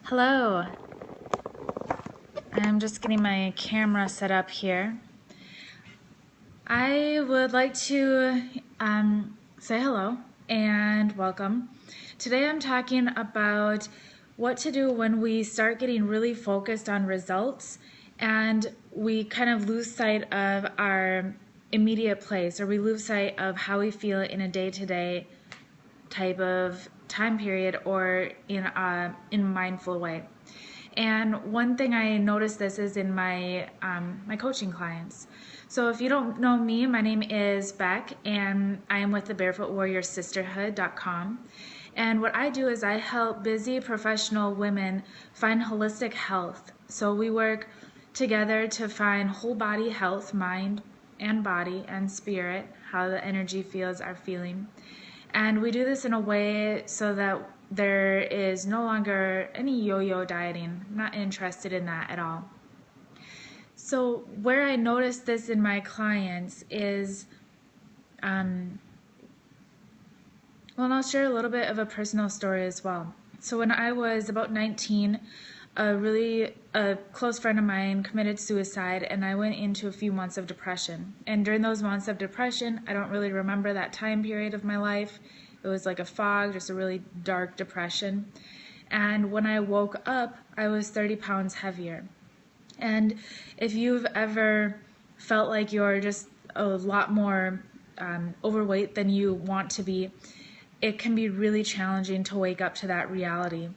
Hello, I'm just getting my camera set up here. I would like to say hello and welcome. Today I'm talking about what to do when we start getting really focused on results and we kind of lose sight of our immediate place, or we lose sight of how we feel in a day-to-day type of time period, or in a mindful way. And one thing I noticed this is in my coaching clients. So if you don't know me, my name is Beck, and I am with the BarefootWarriorSisterhood.com. And what I do is I help busy professional women find holistic health. So we work together to find whole body health, mind and body and spirit, how the energy fields are feeling. And we do this in a way so that there is no longer any yo-yo dieting. I'm not interested in that at all. So where I noticed this in my clients is, well, I'll share a little bit of a personal story as well. So when I was about 19, a close friend of mine committed suicide, and I went into a few months of depression. And during those months of depression, I don't really remember that time period of my life. It was like a fog, just a really dark depression. And when I woke up, I was 30 pounds heavier. And if you've ever felt like you're just a lot more overweight than you want to be, it can be really challenging to wake up to that reality.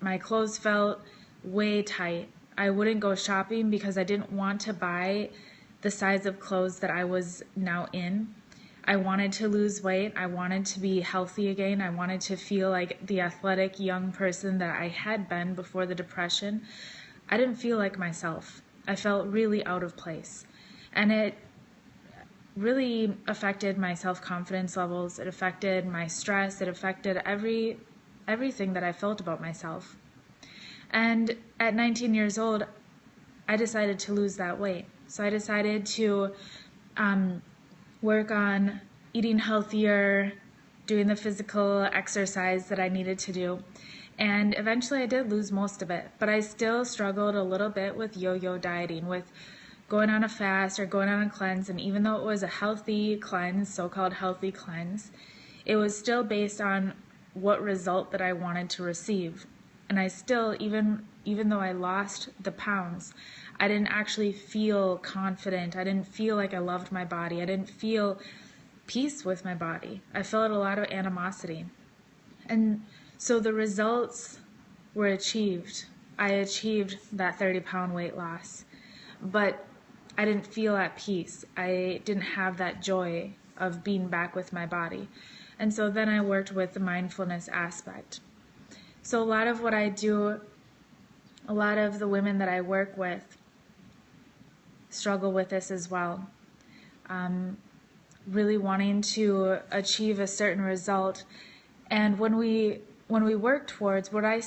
My clothes felt way tight. I wouldn't go shopping because I didn't want to buy the size of clothes that I was now in. I wanted to lose weight. I wanted to be healthy again. I wanted to feel like the athletic young person that I had been before the depression. I didn't feel like myself. I felt really out of place. And it really affected my self-confidence levels. It affected my stress. It affected everything that I felt about myself. And at 19 years old, I decided to lose that weight. So I decided to work on eating healthier, doing the physical exercise that I needed to do. And eventually I did lose most of it, but I still struggled a little bit with yo-yo dieting, with going on a fast or going on a cleanse. And even though it was a healthy cleanse, so-called healthy cleanse, it was still based on what result that I wanted to receive. And I still, even though I lost the pounds, I didn't actually feel confident. I didn't feel like I loved my body. I didn't feel peace with my body. I felt a lot of animosity. And so the results were achieved. I achieved that 30-pound weight loss, but I didn't feel at peace. I didn't have that joy of being back with my body. And so then I worked with the mindfulness aspect. So a lot of what I do, a lot of the women that I work with struggle with this as well. Really wanting to achieve a certain result. And when we work towards, what I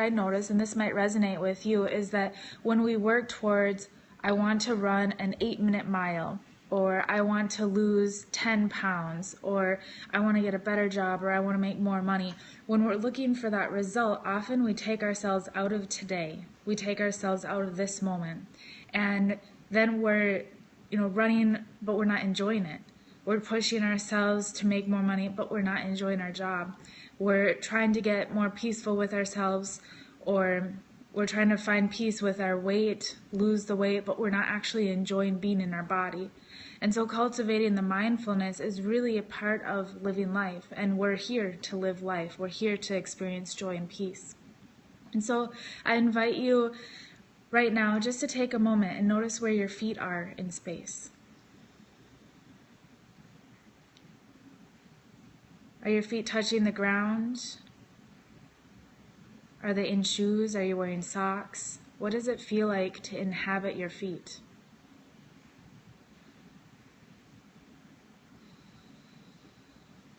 notice, and this might resonate with you, is that when we work towards, I want to run an 8-minute mile, or I want to lose 10 pounds, or I want to get a better job, or I want to make more money. When we're looking for that result, often we take ourselves out of today. We take ourselves out of this moment. And then we're, running, but we're not enjoying it. We're pushing ourselves to make more money, but we're not enjoying our job. We're trying to get more peaceful with ourselves, or we're trying to find peace with our weight, lose the weight, but we're not actually enjoying being in our body. And so cultivating the mindfulness is really a part of living life, and we're here to live life. We're here to experience joy and peace. And so I invite you right now just to take a moment and notice where your feet are in space. Are your feet touching the ground? Are they in shoes? Are you wearing socks? What does it feel like to inhabit your feet?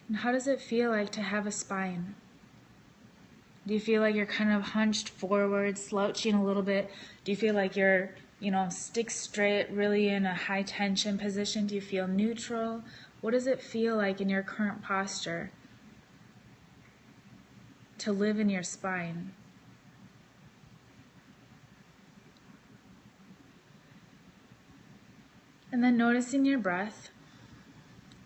And how does it feel like to have a spine? Do you feel like you're kind of hunched forward, slouching a little bit? Do you feel like you're, stick straight, really in a high tension position? Do you feel neutral? What does it feel like in your current posture to live in your spine? And then noticing your breath.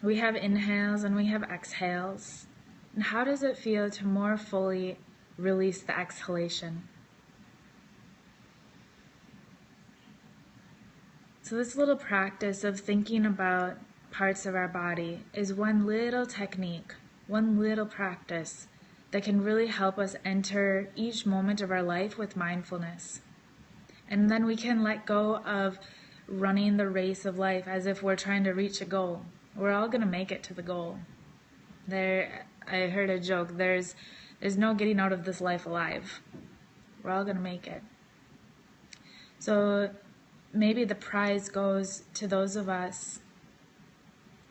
We have inhales and we have exhales. And how does it feel to more fully release the exhalation? So this little practice of thinking about parts of our body is one little technique, one little practice that can really help us enter each moment of our life with mindfulness. And then we can let go of running the race of life as if we're trying to reach a goal. We're all going to make it to the goal. I heard a joke, there's no getting out of this life alive. We're all going to make it. So maybe the prize goes to those of us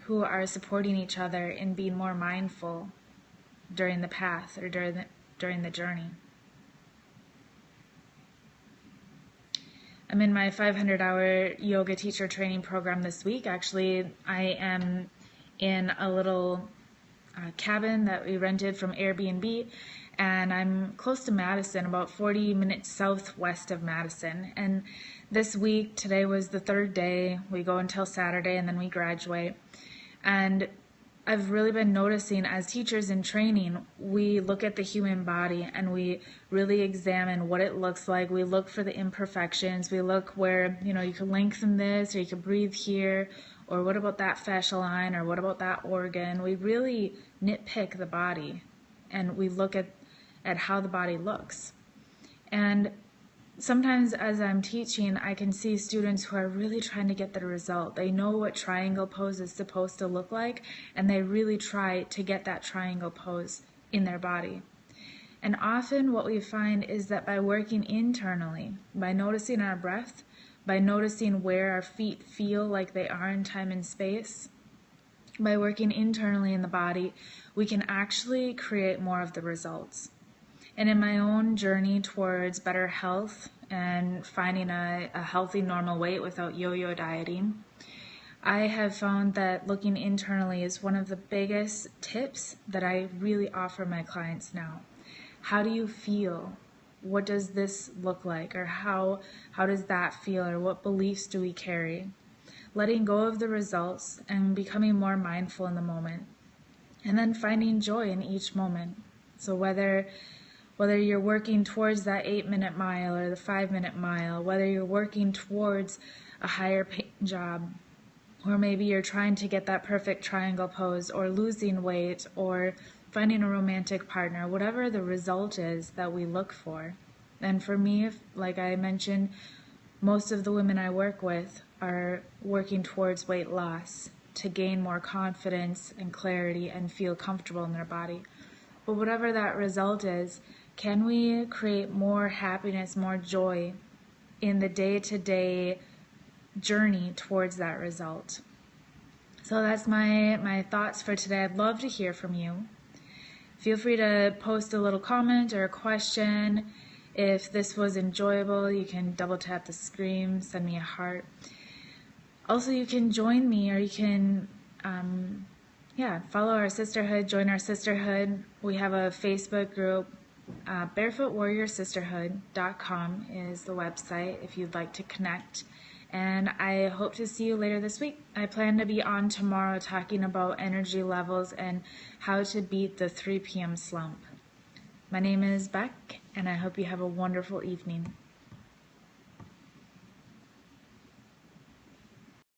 who are supporting each other in being more mindful during the path or during the journey. I'm in my 500-hour yoga teacher training program this week. Actually, I am in a little cabin that we rented from Airbnb, and I'm close to Madison, about 40 minutes southwest of Madison. And this week, today was the third day. We go until Saturday, and then we graduate. And I've really been noticing as teachers in training, we look at the human body and we really examine what it looks like. We look for the imperfections. We look where, you can lengthen this, or you can breathe here, or what about that fascia line, or what about that organ? We really nitpick the body and we look at how the body looks. And sometimes as I'm teaching, I can see students who are really trying to get the result. They know what triangle pose is supposed to look like, and they really try to get that triangle pose in their body. And often what we find is that by working internally, by noticing our breath, by noticing where our feet feel like they are in time and space, by working internally in the body, we can actually create more of the results. And in my own journey towards better health and finding a healthy normal weight without yo-yo dieting, I have found that looking internally is one of the biggest tips that I really offer my clients now. How do you feel? What does this look like? Or how does that feel? Or what beliefs do we carry? Letting go of the results and becoming more mindful in the moment. And then finding joy in each moment. So whether you're working towards that 8-minute mile or the 5-minute mile, whether you're working towards a higher paying job, or maybe you're trying to get that perfect triangle pose, or losing weight, or finding a romantic partner, whatever the result is that we look for. And for me, like I mentioned, most of the women I work with are working towards weight loss to gain more confidence and clarity and feel comfortable in their body. But whatever that result is, can we create more happiness, more joy in the day-to-day journey towards that result? So that's my thoughts for today. I'd love to hear from you. Feel free to post a little comment or a question. If this was enjoyable, you can double tap the screen, send me a heart. Also, you can join me, or you can follow our sisterhood, join our sisterhood. We have a Facebook group. BarefootWarriorSisterhood.com is the website if you'd like to connect. And I hope to see you later this week. I plan to be on tomorrow talking about energy levels and how to beat the 3 p.m. slump. My name is Beck, and I hope you have a wonderful evening.